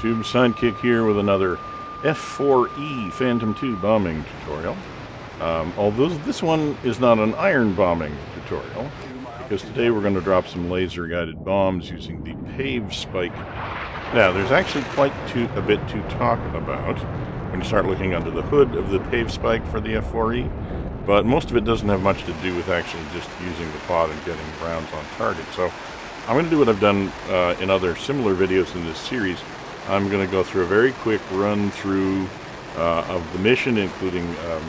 YouTube, Sidekick here with another F-4E Phantom II bombing tutorial. Although this one is not an iron bombing tutorial, because today we're going to drop some laser-guided bombs using the Pave spike. Now, there's actually quite a bit to talk about when you start looking under the hood of the Pave spike for the F-4E, but most of it doesn't have much to do with actually just using the pod and getting rounds on target. So I'm going to do what I've done in other similar videos in this series. I'm going to go through a very quick run through of the mission, including a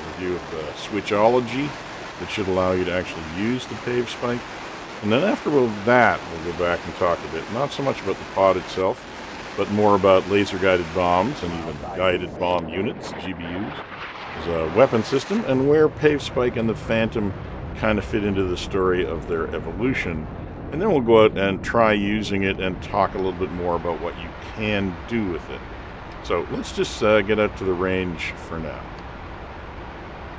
review of the switchology that should allow you to actually use the Pave spike. And then after that, we'll go back and talk a bit, not so much about the pod itself, but more about laser-guided bombs and even guided bomb units, GBUs, as a weapon system, and where Pave spike and the Phantom kind of fit into the story of their evolution. And then we'll go out and try using it and talk a little bit more about what you can do with it. So let's just get out to the range for now.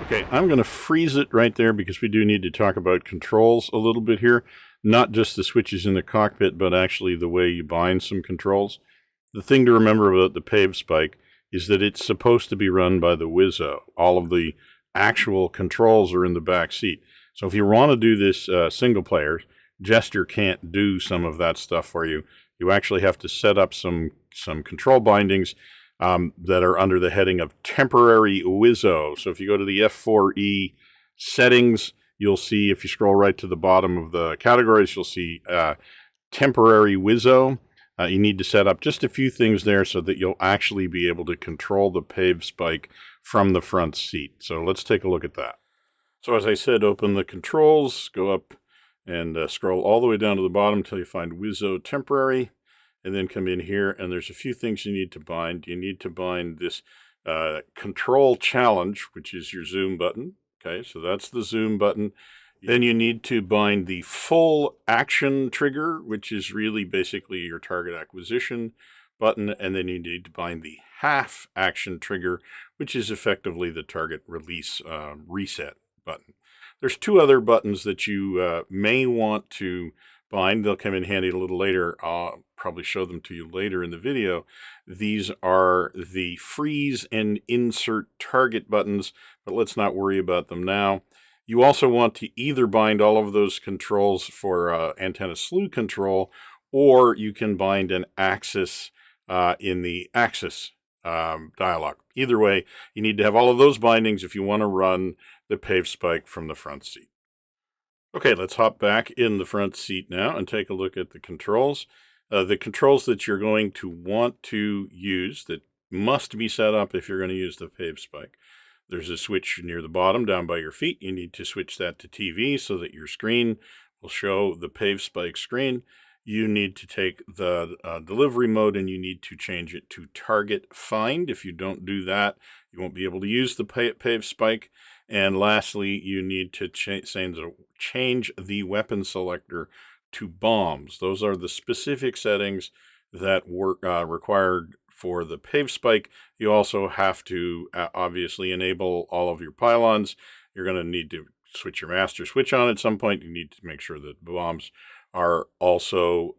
Okay, I'm going to freeze it right there because we do need to talk about controls a little bit here. Not just the switches in the cockpit, but actually the way you bind some controls. The thing to remember about the Pave spike is that it's supposed to be run by the Wizzo. All of the actual controls are in the back seat. So if you want to do this single player, Jester can't do some of that stuff for you. You actually have to set up some control bindings that are under the heading of temporary Wizzo. So if you go to the F-4E settings, you'll see, if you scroll right to the bottom of the categories, you'll see temporary Wizzo. You need to set up just a few things there so that you'll actually be able to control the Pave spike from the front seat. So let's take a look at that. So as I said, open the controls, go up and scroll all the way down to the bottom until you find Wizzo temporary, and then come in here, and there's a few things you need to bind. You need to bind this control challenge, which is your zoom button. Okay, so that's the zoom button. Then you need to bind the full action trigger, which is really basically your target acquisition button, and then you need to bind the half action trigger, which is effectively the target release reset button. There's two other buttons that you may want to bind. They'll come in handy a little later. I'll probably show them to you later in the video. These are the freeze and insert target buttons, but let's not worry about them now. You also want to either bind all of those controls for antenna slew control, or you can bind an axis in the axis dialog. Either way, you need to have all of those bindings if you want to run the Pave spike from the front seat. Okay, let's hop back in the front seat now and take a look at the controls. The controls that you're going to want to use, that must be set up if you're going to use the Pave spike. There's a switch near the bottom down by your feet. You need to switch that to TV so that your screen will show the Pave spike screen. You need to take the delivery mode and you need to change it to target find. If you don't do that, you won't be able to use the Pave spike. And lastly, you need to change the weapon selector to bombs. Those are the specific settings that were required for the Pave spike. You also have to obviously enable all of your pylons. You're going to need to switch your master switch on at some point. You need to make sure that the bombs are also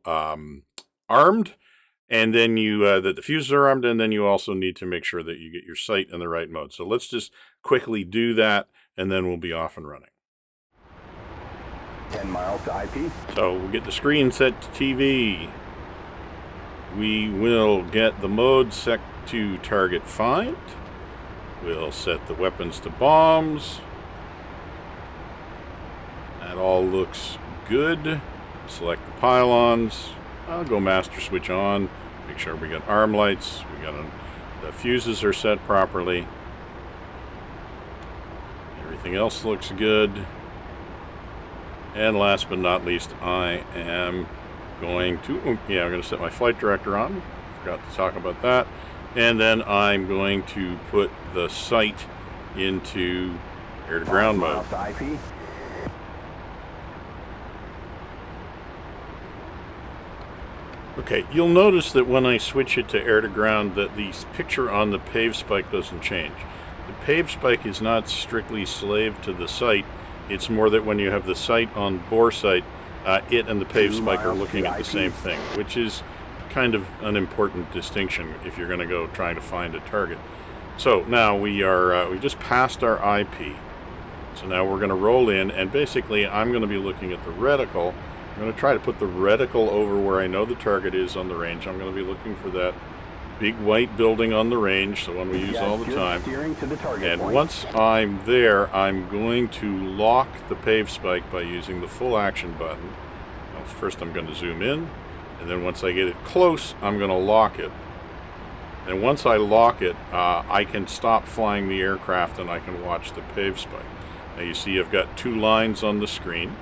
armed, and then that the fuses are armed, and then you also need to make sure that you get your sight in the right mode. So let's just quickly do that, and then we'll be off and running. 10 miles to IP. So we'll get the screen set to TV. We will get the mode set to target find. We'll set the weapons to bombs. That all looks good. Select the pylons. I'll go master switch on. Make sure we got arm lights. The fuses are set properly. Everything else looks good. And last but not least, I am going to, I'm going to set my flight director on. Forgot to talk about that. And then I'm going to put the sight into air-to-ground mode. Okay, you'll notice that when I switch it to air-to-ground that the picture on the Pave spike doesn't change. The Pave spike is not strictly slave to the sight. It's more that when you have the sight on bore sight, it and the Pave spike are looking at the same thing, which is kind of an important distinction if you're going to go trying to find a target. So now we just passed our IP. So now we're going to roll in, and basically I'm going to be looking at the reticle. I'm going to try to put the reticle over where I know the target is on the range. I'm going to be looking for that big white building on the range, the one we use all the time. And once I'm there, I'm going to lock the Pave spike by using the full action button. Well, first I'm going to zoom in, and then once I get it close, I'm going to lock it. And once I lock it, I can stop flying the aircraft and I can watch the Pave spike. Now you see I've got two lines on the screen.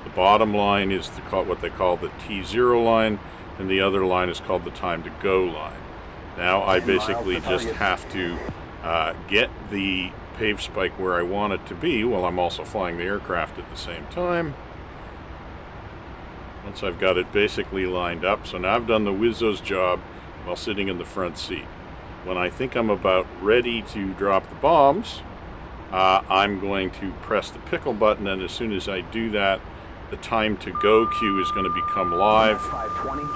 The bottom line is what they call the T0 line, and the other line is called the time to go line. Now I basically just have to get the Pave spike where I want it to be while I'm also flying the aircraft at the same time. Once I've got it basically lined up, so now I've done the Wizzo's job while sitting in the front seat. When I think I'm about ready to drop the bombs, I'm going to press the pickle button, and as soon as I do that, the time to go cue is going to become live,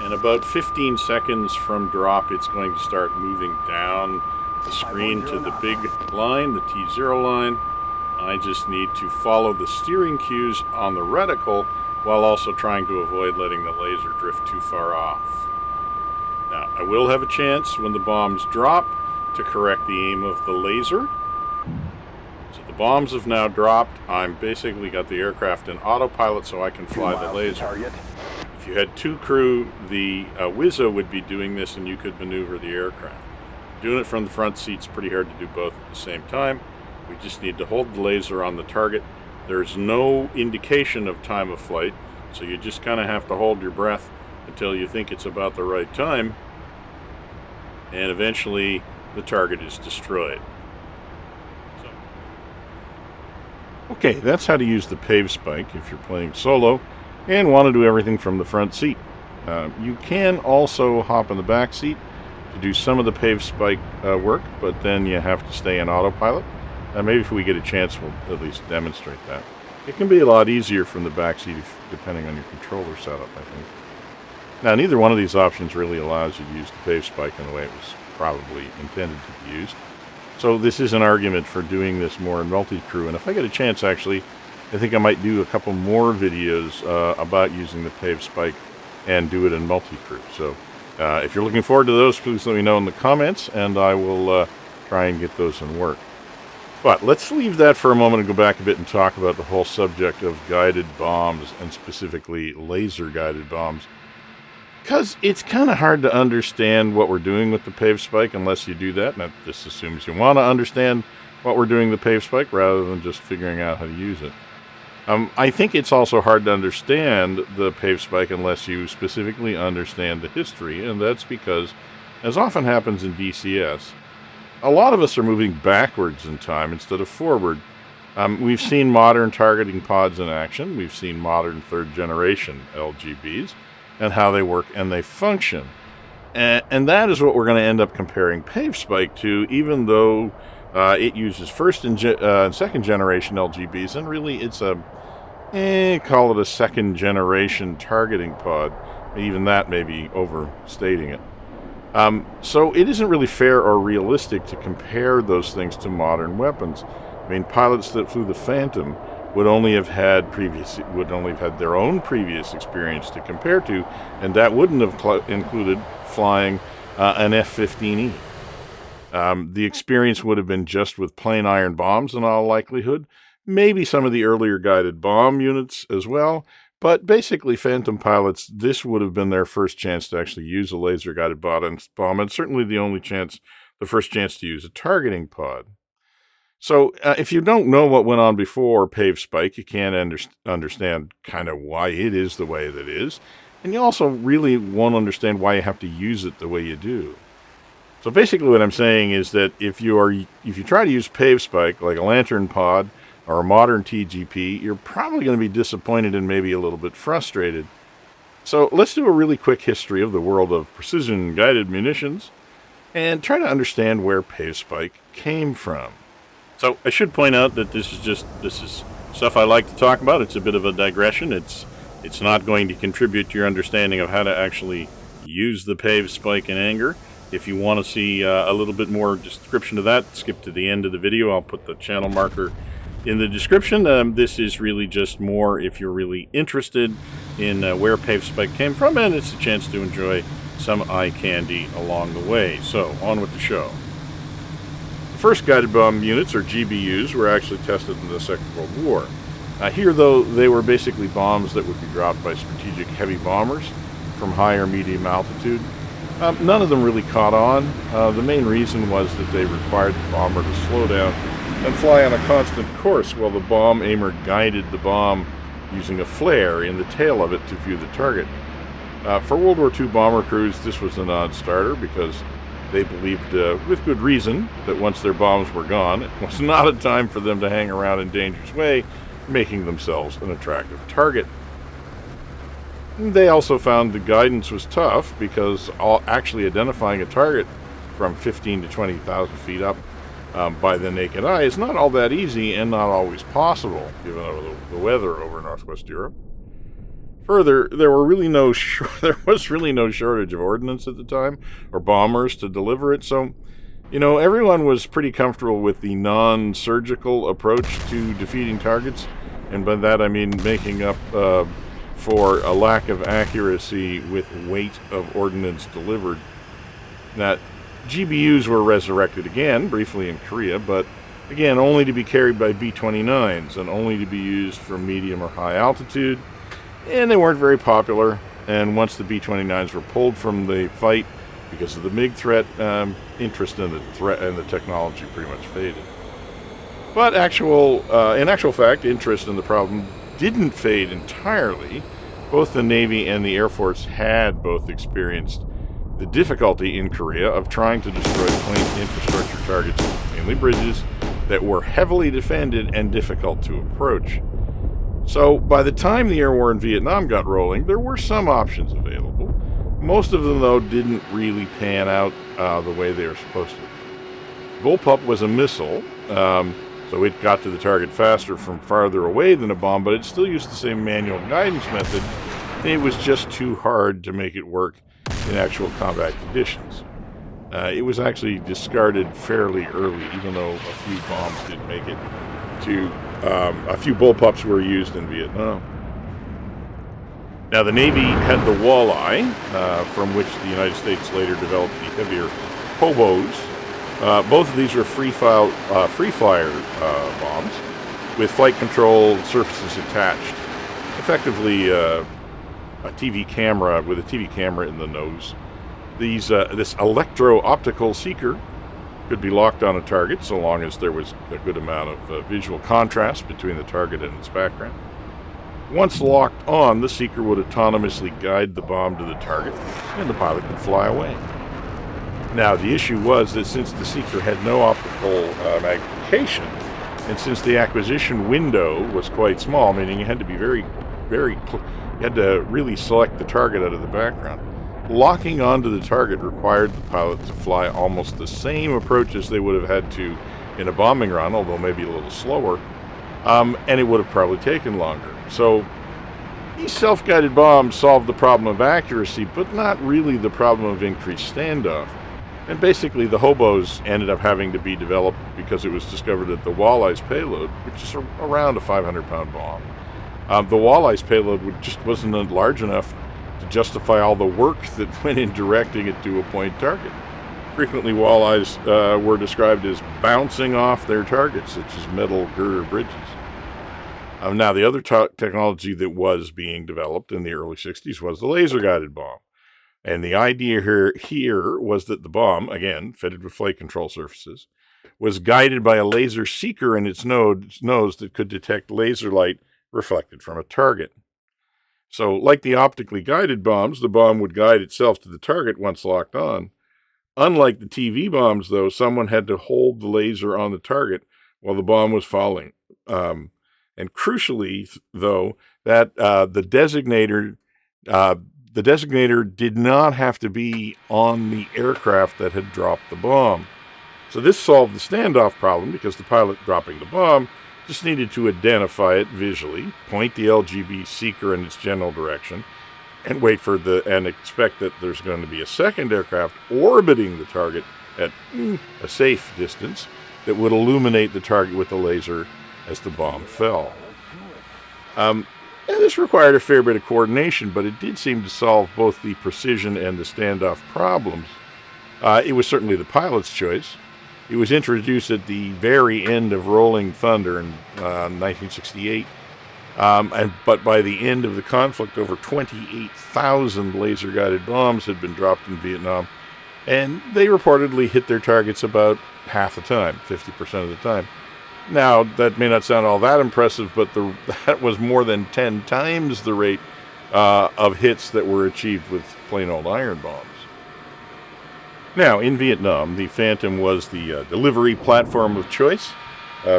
and about 15 seconds from drop it's going to start moving down the screen to the big line, the T0 line. I just need to follow the steering cues on the reticle while also trying to avoid letting the laser drift too far off. Now I will have a chance when the bombs drop to correct the aim of the laser. The bombs have now dropped. I'm basically got the aircraft in autopilot so I can fly the laser. If you had two crew, the Wizzo would be doing this and you could maneuver the aircraft. Doing it from the front seat's pretty hard to do both at the same time. We just need to hold the laser on the target. There's no indication of time of flight, so you just kind of have to hold your breath until you think it's about the right time, and eventually the target is destroyed. Okay, that's how to use the Pave spike if you're playing solo and want to do everything from the front seat. You can also hop in the back seat to do some of the Pave spike work, but then you have to stay in autopilot. Maybe if we get a chance, we'll at least demonstrate that. It can be a lot easier from the back seat depending on your controller setup, I think. Now, neither one of these options really allows you to use the Pave spike in the way it was probably intended to be used. So this is an argument for doing this more in multi-crew, and if I get a chance, actually, I think I might do a couple more videos about using the Pave spike and do it in multi-crew. So if you're looking forward to those, please let me know in the comments, and I will try and get those in work. But let's leave that for a moment and go back a bit and talk about the whole subject of guided bombs, and specifically laser-guided bombs. Because it's kind of hard to understand what we're doing with the Pave spike unless you do that. And that just assumes you want to understand what we're doing with the Pave spike rather than just figuring out how to use it. I think it's also hard to understand the Pave spike unless you specifically understand the history. And that's because, as often happens in DCS, a lot of us are moving backwards in time instead of forward. We've seen modern targeting pods in action. We've seen modern third-generation LGBs. And how they work and they function. And that is what we're going to end up comparing Pave spike to, even though it uses first and second generation LGBs, and really it's call it a second generation targeting pod. Even that may be overstating it. So it isn't really fair or realistic to compare those things to modern weapons. I mean, pilots that flew the Phantom would only have had their own previous experience to compare to, and that wouldn't have included flying an F-15E. The experience would have been just with plain iron bombs in all likelihood, maybe some of the earlier guided bomb units as well, but basically Phantom pilots, this would have been their first chance to actually use a laser-guided bomb, and certainly the first chance to use a targeting pod. So if you don't know what went on before Pave spike, you can't understand kind of why it is the way that it is. And you also really won't understand why you have to use it the way you do. So basically what I'm saying is that if you try to use Pave spike like a lantern pod or a modern TGP, you're probably going to be disappointed and maybe a little bit frustrated. So let's do a really quick history of the world of precision-guided munitions and try to understand where Pave spike came from. So I should point out that this is stuff I like to talk about. It's a bit of a digression. It's not going to contribute to your understanding of how to actually use the Pave spike in anger. If you want to see a little bit more description of that, skip to the end of the video. I'll put the channel marker in the description. This is really just more if you're really interested in where Pave spike came from, and it's a chance to enjoy some eye candy along the way. So, on with the show. The first guided bomb units, or GBUs, were actually tested in the Second World War. Here, though, they were basically bombs that would be dropped by strategic heavy bombers from high or medium altitude. None of them really caught on. The main reason was that they required the bomber to slow down and fly on a constant course while the bomb aimer guided the bomb using a flare in the tail of it to view the target. For World War II bomber crews, this was a non-starter because they believed, with good reason, that once their bombs were gone, it was not a time for them to hang around in dangerous way, making themselves an attractive target. They also found the guidance was tough because actually identifying a target from 15 to 20,000 feet up by the naked eye is not all that easy and not always possible, given the weather over Northwest Europe. Further, there was really no shortage of ordnance at the time, or bombers to deliver it, so, everyone was pretty comfortable with the non-surgical approach to defeating targets, and by that I mean making up for a lack of accuracy with weight of ordnance delivered. That GBUs were resurrected again, briefly in Korea, but again only to be carried by B-29s and only to be used from medium or high altitude. And they weren't very popular, and once the B-29s were pulled from the fight because of the MiG threat, interest in the threat and the technology pretty much faded. But in actual fact, interest in the problem didn't fade entirely. Both the Navy and the Air Force had both experienced the difficulty in Korea of trying to destroy plain infrastructure targets, mainly bridges, that were heavily defended and difficult to approach. So, by the time the air war in Vietnam got rolling, there were some options available. Most of them, though, didn't really pan out the way they were supposed to. Bullpup was a missile, so it got to the target faster from farther away than a bomb, but it still used the same manual guidance method, and it was just too hard to make it work in actual combat conditions. It was actually discarded fairly early, even though a few bombs did make it to a few bullpups were used in Vietnam. Now, the Navy had the Walleye, from which the United States later developed the heavier hobos. Both of these were free flyer bombs with flight control surfaces attached. Effectively, a TV camera with a TV camera in the nose. This electro-optical seeker could be locked on a target so long as there was a good amount of visual contrast between the target and its background. Once locked on, the seeker would autonomously guide the bomb to the target, and the pilot could fly away. Now, the issue was that since the seeker had no optical magnification, and since the acquisition window was quite small, meaning you had to be you had to really select the target out of the background, locking onto the target required the pilot to fly almost the same approach as they would have had to in a bombing run, although maybe a little slower, and it would have probably taken longer. So these self-guided bombs solved the problem of accuracy, but not really the problem of increased standoff. And basically the hobos ended up having to be developed because it was discovered that the Walleye's payload, which is around a 500-pound bomb, the Walleye's payload just wasn't large enough to justify all the work that went in directing it to a point target. Frequently, walleyes were described as bouncing off their targets, such as metal girder bridges. Now, the other technology that was being developed in the early 60s was the laser-guided bomb. And the idea here was that the bomb, again, fitted with flight control surfaces, was guided by a laser seeker in its nose that could detect laser light reflected from a target. So, like the optically guided bombs, the bomb would guide itself to the target once locked on. Unlike the TV bombs, though, someone had to hold the laser on the target while the bomb was falling. And crucially, though, that the designator did not have to be on the aircraft that had dropped the bomb. So this solved the standoff problem because the pilot dropping the bomb just needed to identify it visually, point the LGB seeker in its general direction, and wait for and expect that there's going to be a second aircraft orbiting the target at a safe distance that would illuminate the target with the laser as the bomb fell. And this required a fair bit of coordination, but it did seem to solve both the precision and the standoff problems. It was certainly the pilot's choice. It was introduced at the very end of Rolling Thunder in 1968. But by the end of the conflict, over 28,000 laser-guided bombs had been dropped in Vietnam, and they reportedly hit their targets about half the time, 50% of the time. Now, that may not sound all that impressive, but that was more than 10 times the rate of hits that were achieved with plain old iron bombs. Now, in Vietnam, the Phantom was the delivery platform of choice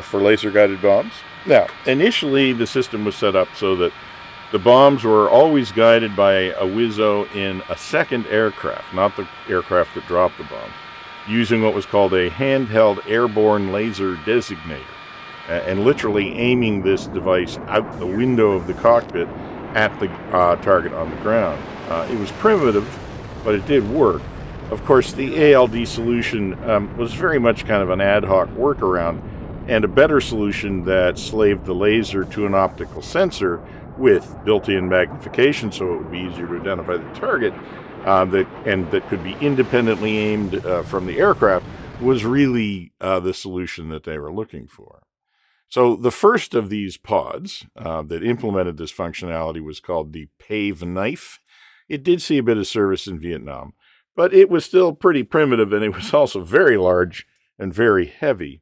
for laser-guided bombs. Now, initially, the system was set up so that the bombs were always guided by a Wizzo in a second aircraft, not the aircraft that dropped the bombs, using what was called a handheld airborne laser designator, and literally aiming this device out the window of the cockpit at the target on the ground. It was primitive, but it did work. Of course, the ALD solution was very much kind of an ad hoc workaround, and a better solution that slaved the laser to an optical sensor with built-in magnification so it would be easier to identify the target that could be independently aimed from the aircraft was really the solution that they were looking for. So the first of these pods that implemented this functionality was called the Pave knife. It did see a bit of service in Vietnam, but it was still pretty primitive, and it was also very large and very heavy.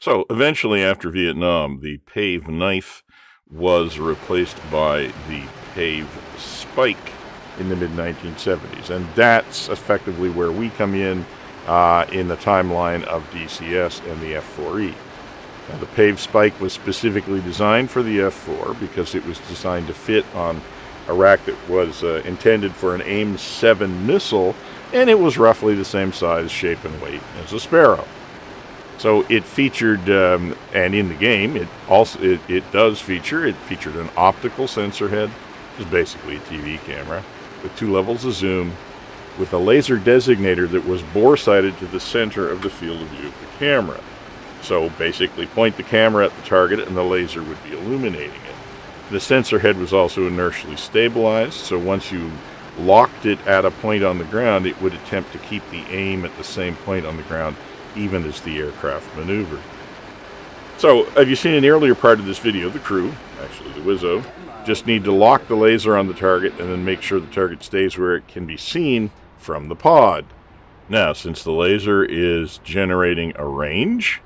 So eventually, after Vietnam, the Pave knife was replaced by the Pave spike in the mid-1970s, and that's effectively where we come in the timeline of DCS and the F-4E. Now, the Pave spike was specifically designed for the F-4 because it was designed to fit on a rack that was intended for an AIM-7 missile, and it was roughly the same size, shape, and weight as a Sparrow. So it featured, and in the game, it featured an optical sensor head, which is basically a TV camera, with 2 levels of zoom, with a laser designator that was bore-sighted to the center of the field of view of the camera. So basically point the camera at the target and the laser would be illuminating it. The sensor head was also inertially stabilized, so once you locked it at a point on the ground, it would attempt to keep the aim at the same point on the ground even as the aircraft maneuvered. So, have you seen in the earlier part of this video, the crew, actually the Wizzo, just need to lock the laser on the target and then make sure the target stays where it can be seen from the pod. Now, since the laser is generating a range,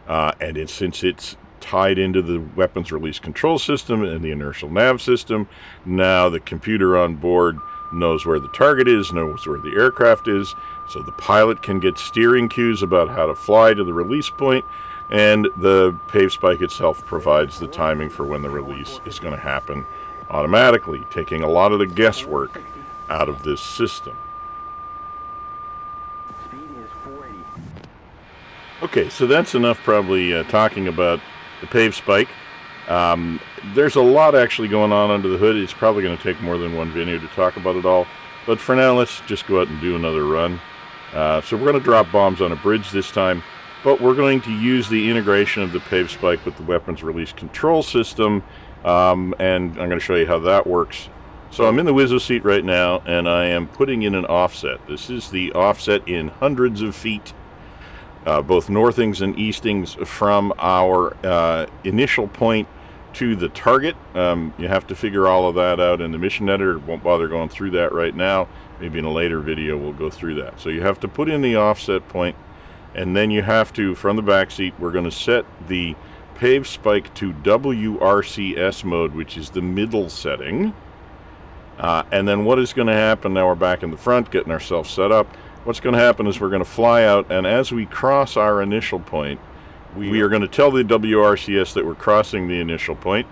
since it's tied into the weapons release control system and the inertial nav system, now the computer on board knows where the target is, knows where the aircraft is, so the pilot can get steering cues about how to fly to the release point, and the Pave spike itself provides the timing for when the release is going to happen automatically, taking a lot of the guesswork out of this system. Okay, so that's enough probably talking about the Pave spike. There's a lot actually going on under the hood. It's probably going to take more than one video to talk about it all. But for now, let's just go out and do another run. So we're going to drop bombs on a bridge this time, but we're going to use the integration of the Pave spike with the weapons release control system, and I'm going to show you how that works. So I'm in the Wizzo seat right now, and I am putting in an offset. This is the offset in hundreds of feet, both northings and eastings from our initial point to the target. You have to figure all of that out in the mission editor. Won't bother going through that right now. Maybe in a later video we'll go through that. So you have to put in the offset point, and then you have to, from the back seat, we're going to set the Pave spike to WRCS mode, which is the middle setting. And then what is going to happen, now we're back in the front getting ourselves set up, what's going to happen is we're going to fly out, and as we cross our initial point, we are going to tell the WRCS that we're crossing the initial point,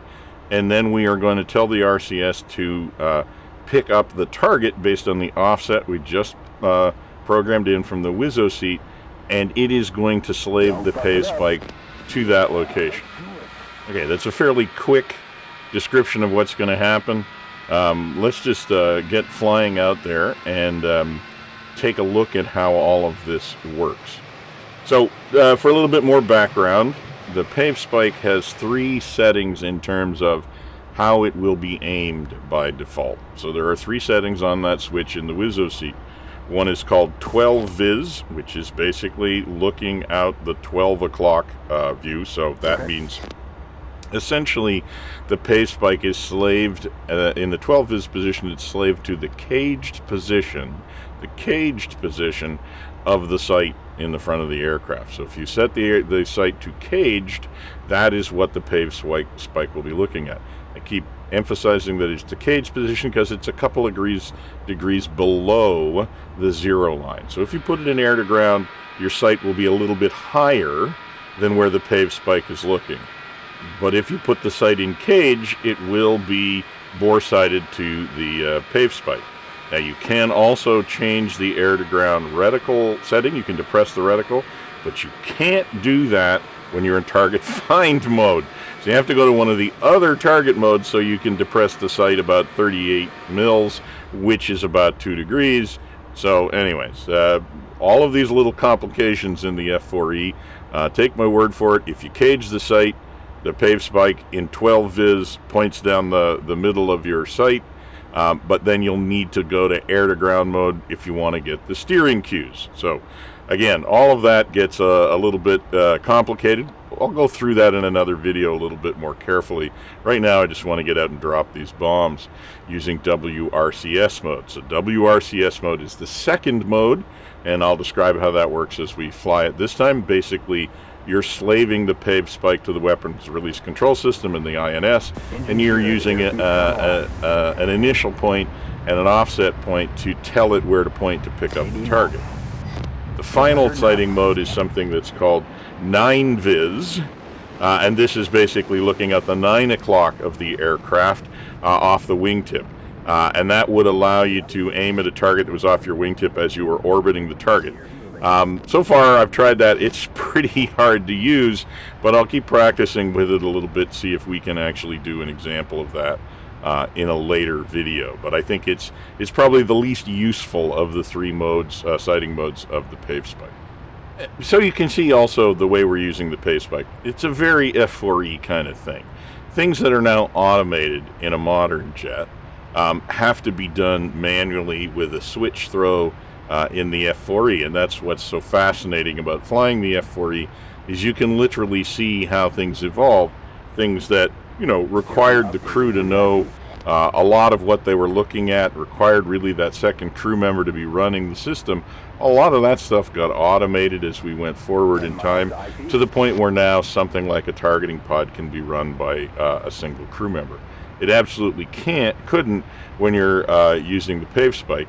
and then we are going to tell the RCS to pick up the target based on the offset we just programmed in from the Wizzo seat, and it is going to slave the Pave spike to that location. Okay, that's a fairly quick description of what's going to happen. let's just get flying out there and take a look at how all of this works. So for a little bit more background, the Pave spike has 3 settings in terms of how it will be aimed by default. So there are 3 settings on that switch in the Wizzo seat. One is called 12 Viz, which is basically looking out the 12 o'clock view. So that means essentially the Pave spike is slaved in the 12 Viz position. It's slaved to the caged position of the sight in the front of the aircraft. So if you set the sight to caged, that is what the Pave spike will be looking at. I keep emphasizing that it's the caged position because it's a couple of degrees below the 0 line. So if you put it in air to ground, your sight will be a little bit higher than where the Pave spike is looking. But if you put the sight in cage, it will be bore sighted to the Pave spike. Now you can also change the air to ground reticle setting. You can depress the reticle, but you can't do that when you're in target find mode. So you have to go to one of the other target modes so you can depress the sight about 38 mils, which is about 2 degrees. So anyways, all of these little complications in the F-4E, take my word for it. If you cage the sight, the Pave spike in 12 Viz points down the middle of your sight, but then you'll need to go to air to ground mode if you want to get the steering cues. So again, all of that gets a little bit complicated. I'll go through that in another video a little bit more carefully. Right now I just want to get out and drop these bombs using WRCS mode. So WRCS mode is the second mode, and I'll describe how that works as we fly it. This time, basically, you're slaving the Pave spike to the weapons release control system in the INS, and you're using an initial point and an offset point to tell it where to point to pick up the target. The final sighting mode is something that's called 9 Viz, and this is basically looking at the 9 o'clock of the aircraft off the wingtip. And that would allow you to aim at a target that was off your wingtip as you were orbiting the target. So far I've tried that. It's pretty hard to use, but I'll keep practicing with it a little bit, see if we can actually do an example of that in a later video. But I think it's probably the least useful of the 3 modes, sighting modes of the Pave spike. So you can see also the way we're using the Pave spike. It's a very F-4E kind of thing. Things that are now automated in a modern jet have to be done manually with a switch throw in the F-4E, and that's what's so fascinating about flying the F-4E, is you can literally see how things evolve. Things that, required the crew to know a lot of what they were looking at, required really that second crew member to be running the system. A lot of that stuff got automated as we went forward in time, to the point where now something like a targeting pod can be run by a single crew member. It absolutely couldn't when you're using the Pave spike.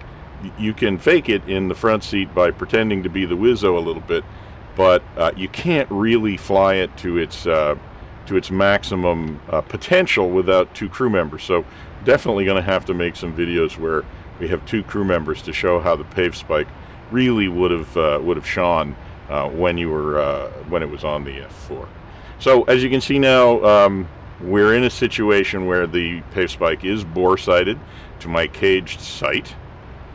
You can fake it in the front seat by pretending to be the Wizzo a little bit, but you can't really fly it to its maximum potential without 2 crew members. So definitely going to have to make some videos where we have 2 crew members to show how the Pave spike really would have shone when it was on the F4. So as you can see now, we're in a situation where the Pave spike is bore sighted to my caged sight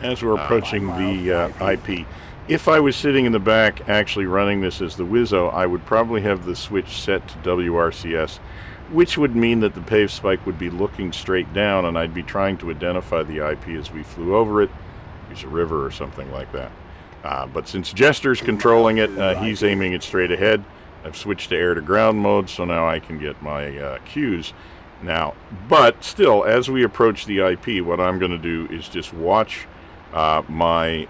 as we're approaching the IP. If I was sitting in the back actually running this as the Wizzo, I would probably have the switch set to WRCS, which would mean that the Pave spike would be looking straight down, and I'd be trying to identify the IP as we flew over it. Use a river or something like that. But since Jester's controlling it, he's aiming it straight ahead. I've switched to air to ground mode, so now I can get my cues. Now, but still, as we approach the IP, what I'm going to do is just watch my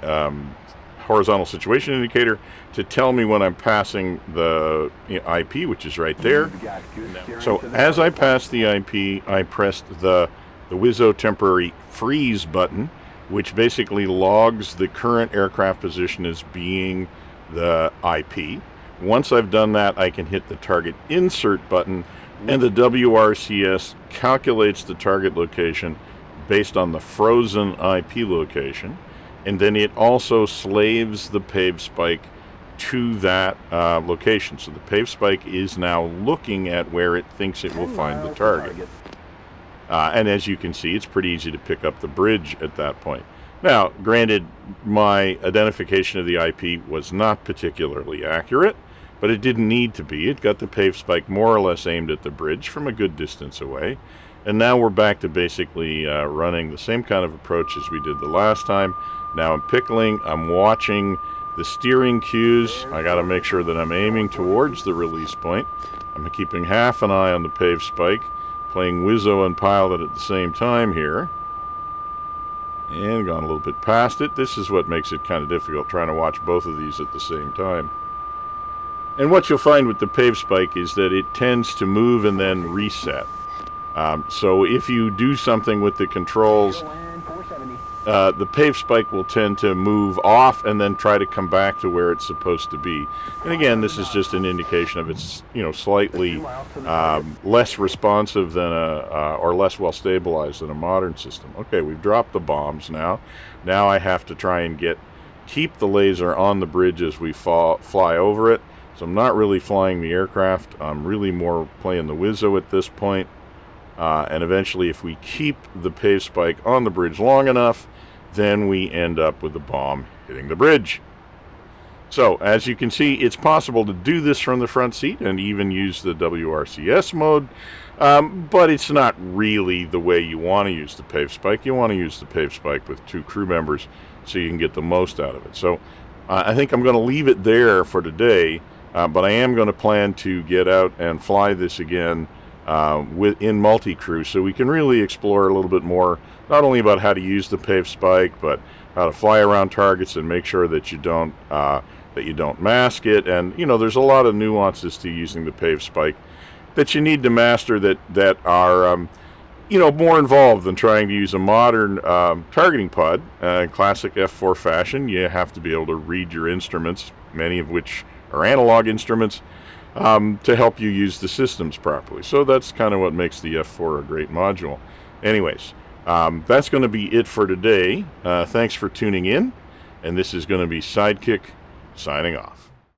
horizontal situation indicator to tell me when I'm passing the IP, which is right there. So as I pass the IP, I pressed the Wizzo temporary freeze button, which basically logs the current aircraft position as being the IP. Once I've done that, I can hit the target insert button, and the WRCS calculates the target location based on the frozen IP location, and then it also slaves the Pave spike to that location. So the Pave spike is now looking at where it thinks it will find the target. And as you can see, it's pretty easy to pick up the bridge at that point. Now, granted, my identification of the IP was not particularly accurate, but it didn't need to be. It got the pave spike more or less aimed at the bridge from a good distance away. And now we're back to basically running the same kind of approach as we did the last time. Now I'm pickling, I'm watching the steering cues. I got to make sure that I'm aiming towards the release point. I'm keeping half an eye on the pave spike, playing Wizzo and Pilot at the same time here. And gone a little bit past it. This is what makes it kind of difficult, trying to watch both of these at the same time. And what you'll find with the pave spike is that it tends to move and then reset. So if you do something with the controls, the pave spike will tend to move off and then try to come back to where it's supposed to be. And again, this is just an indication of it's, slightly less responsive than or less well stabilized than a modern system. Okay, we've dropped the bombs now. Now I have to try and keep the laser on the bridge as we fly over it. So I'm not really flying the aircraft. I'm really more playing the Wizzo at this point. And eventually, if we keep the pave spike on the bridge long enough, then we end up with the bomb hitting the bridge. So, as you can see, it's possible to do this from the front seat and even use the WRCS mode, but it's not really the way you want to use the pave spike. You want to use the pave spike with 2 crew members so you can get the most out of it. So, I think I'm going to leave it there for today, but I am going to plan to get out and fly this again in multi-crew, so we can really explore a little bit more, not only about how to use the pave spike, but how to fly around targets and make sure that you don't mask it. And there's a lot of nuances to using the pave spike that you need to master that are more involved than trying to use a modern targeting pod. In classic F4 fashion, you have to be able to read your instruments, many of which are analog instruments, to help you use the systems properly. So that's kind of what makes the F4 a great module. Anyways, that's going to be it for today. Thanks for tuning in, and this is going to be Sidekick signing off.